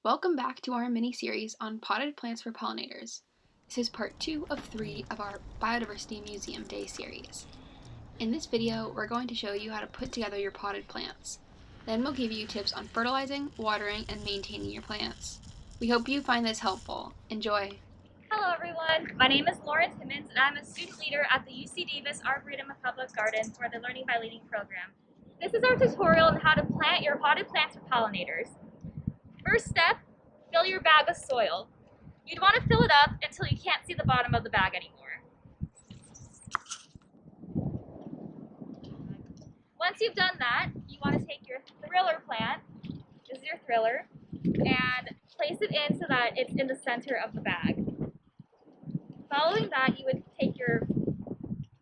Welcome back to our mini-series on potted plants for pollinators. This is part 2 of 3 of our Biodiversity Museum Day series. In this video, we're going to show you how to put together your potted plants. Then we'll give you tips on fertilizing, watering, and maintaining your plants. We hope you find this helpful. Enjoy! Hello everyone, my name is Lauren Timmons and I'm a student leader at the UC Davis Arboretum of Public Garden for the Learning by Leading program. This is our tutorial on how to plant your potted plants for pollinators. First step, fill your bag with soil. You'd want to fill it up until you can't see the bottom of the bag anymore. Once you've done that, you want to take your thriller plant, this is your thriller, and place it in so that it's in the center of the bag. Following that, you would take your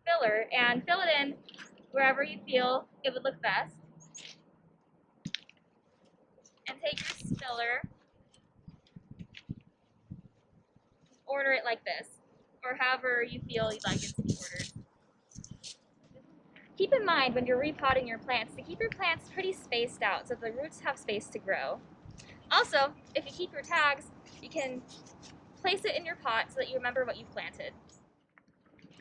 filler and fill it in wherever you feel it would look best. And take your spiller, order it like this, or however you feel you'd like it to be ordered. Keep in mind when you're repotting your plants to keep your plants pretty spaced out so the roots have space to grow. Also, if you keep your tags, you can place it in your pot so that you remember what you planted.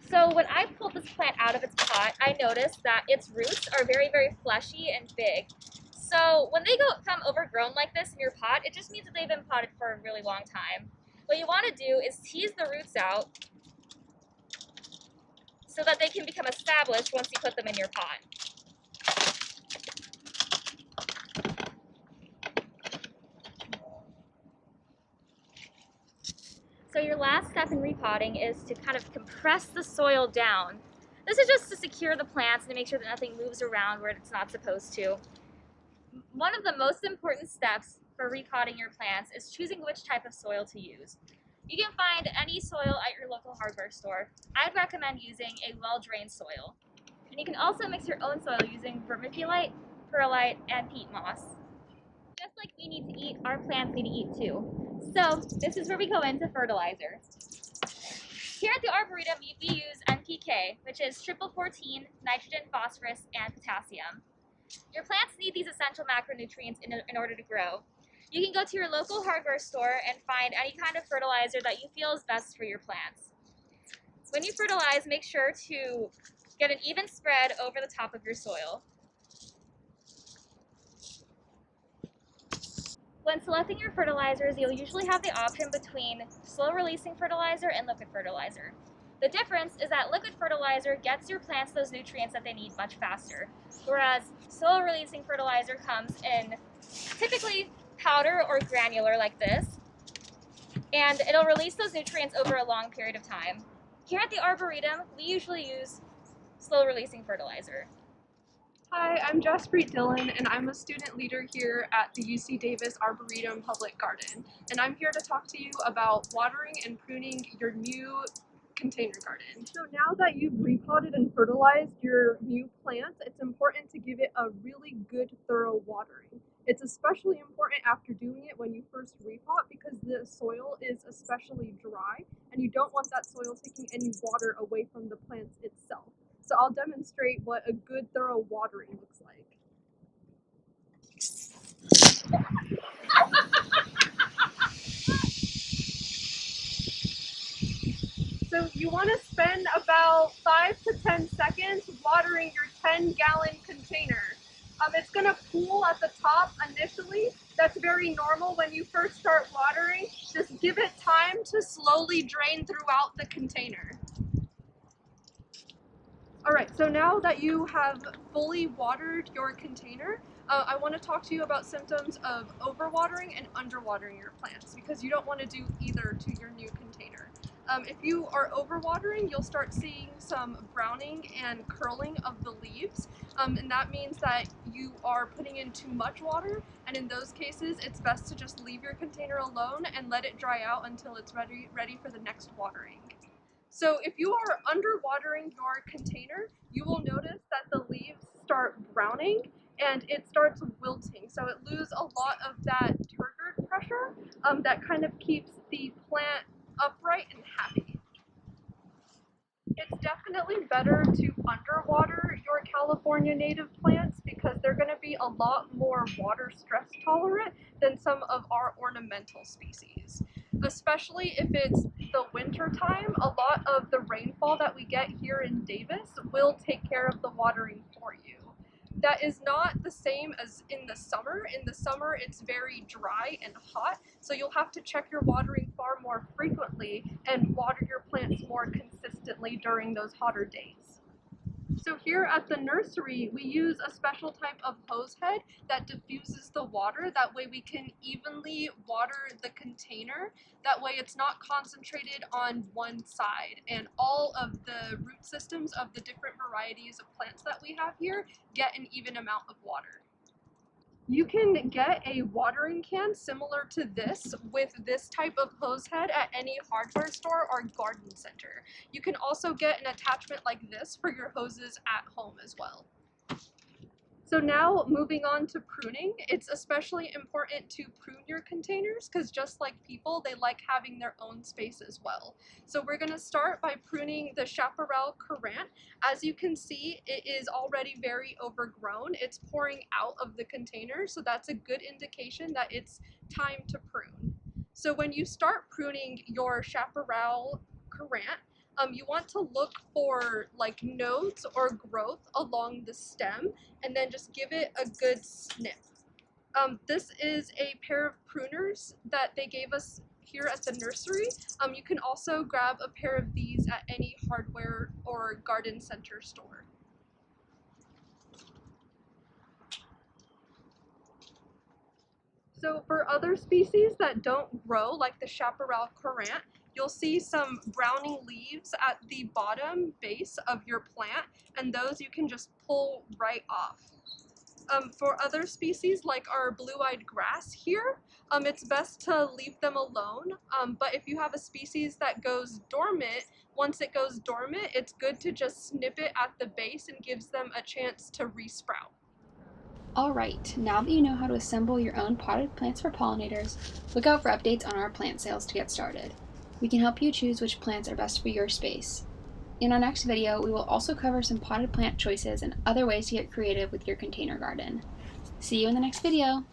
So when I pulled this plant out of its pot, I noticed that its roots are very, very fleshy and big. So when they become overgrown like this in your pot, it just means that they've been potted for a really long time. What you want to do is tease the roots out so that they can become established once you put them in your pot. So your last step in repotting is to kind of compress the soil down. This is just to secure the plants and to make sure that nothing moves around where it's not supposed to. One of the most important steps for repotting your plants is choosing which type of soil to use. You can find any soil at your local hardware store. I'd recommend using a well-drained soil. And you can also mix your own soil using vermiculite, perlite, and peat moss. Just like we need to eat, our plants need to eat too. So this is where we go into fertilizer. Here at the Arboretum, we use NPK, which is triple 14, nitrogen, phosphorus, and potassium. Your plants need these essential macronutrients in order to grow. You can go to your local hardware store and find any kind of fertilizer that you feel is best for your plants. When you fertilize, make sure to get an even spread over the top of your soil. When selecting your fertilizers, you'll usually have the option between slow-releasing fertilizer and liquid fertilizer. The difference is that liquid fertilizer gets your plants those nutrients that they need much faster, whereas slow-releasing fertilizer comes in typically powder or granular like this, and it'll release those nutrients over a long period of time. Here at the Arboretum, we usually use slow-releasing fertilizer. Hi, I'm Jaspreet Dillon, and I'm a student leader here at the UC Davis Arboretum Public Garden. And I'm here to talk to you about watering and pruning your new container garden. So now that you've repotted and fertilized your new plants, it's important to give it a really good, thorough watering. It's especially important after doing it when you first repot because the soil is especially dry, and you don't want that soil taking any water away from the plants itself. So I'll demonstrate what a good thorough watering looks like. So you want to spend about 5 to 10 seconds watering your 10-gallon container. It's going to pool at the top initially. That's very normal when you first start watering. Just give it time to slowly drain throughout the container. Alright, so now that you have fully watered your container, I want to talk to you about symptoms of overwatering and underwatering your plants because you don't want to do either to your new container. If you are overwatering, you'll start seeing some browning and curling of the leaves, and that means that you are putting in too much water, and in those cases, it's best to just leave your container alone and let it dry out until it's ready for the next watering. So if you are underwatering your container, you will notice that the leaves start browning and it starts wilting. So it loses a lot of that turgid pressure that kind of keeps the plant upright and happy. It's definitely better to underwater your California native plants because they're going to be a lot more water stress tolerant than some of our ornamental species. Especially if it's the winter time, a lot of the rainfall that we get here in Davis will take care of the watering for you. That is not the same as in the summer. In the summer, it's very dry and hot, so you'll have to check your watering far more frequently and water your plants more consistently during those hotter days. So here at the nursery, we use a special type of hose head that diffuses the water. That way we can evenly water the container. That way it's not concentrated on one side, and all of the root systems of the different varieties of plants that we have here get an even amount of water. You can get a watering can similar to this with this type of hose head at any hardware store or garden center. You can also get an attachment like this for your hoses at home as well. So now moving on to pruning, it's especially important to prune your containers because just like people, they like having their own space as well. So we're going to start by pruning the Chaparral Currant. As you can see, it is already very overgrown. It's pouring out of the container, so that's a good indication that it's time to prune. So when you start pruning your Chaparral Currant, you want to look for like nodes or growth along the stem and then just give it a good snip. This is a pair of pruners that they gave us here at the nursery. You can also grab a pair of these at any hardware or garden center store. So for other species that don't grow, like the Chaparral Currant, you'll see some browning leaves at the bottom base of your plant, and those you can just pull right off. For other species like our blue-eyed grass here, it's best to leave them alone, but if you have a species that goes dormant, once it goes dormant, it's good to just snip it at the base and gives them a chance to resprout. Alright, now that you know how to assemble your own potted plants for pollinators, look out for updates on our plant sales to get started. We can help you choose which plants are best for your space. In our next video, we will also cover some potted plant choices and other ways to get creative with your container garden. See you in the next video!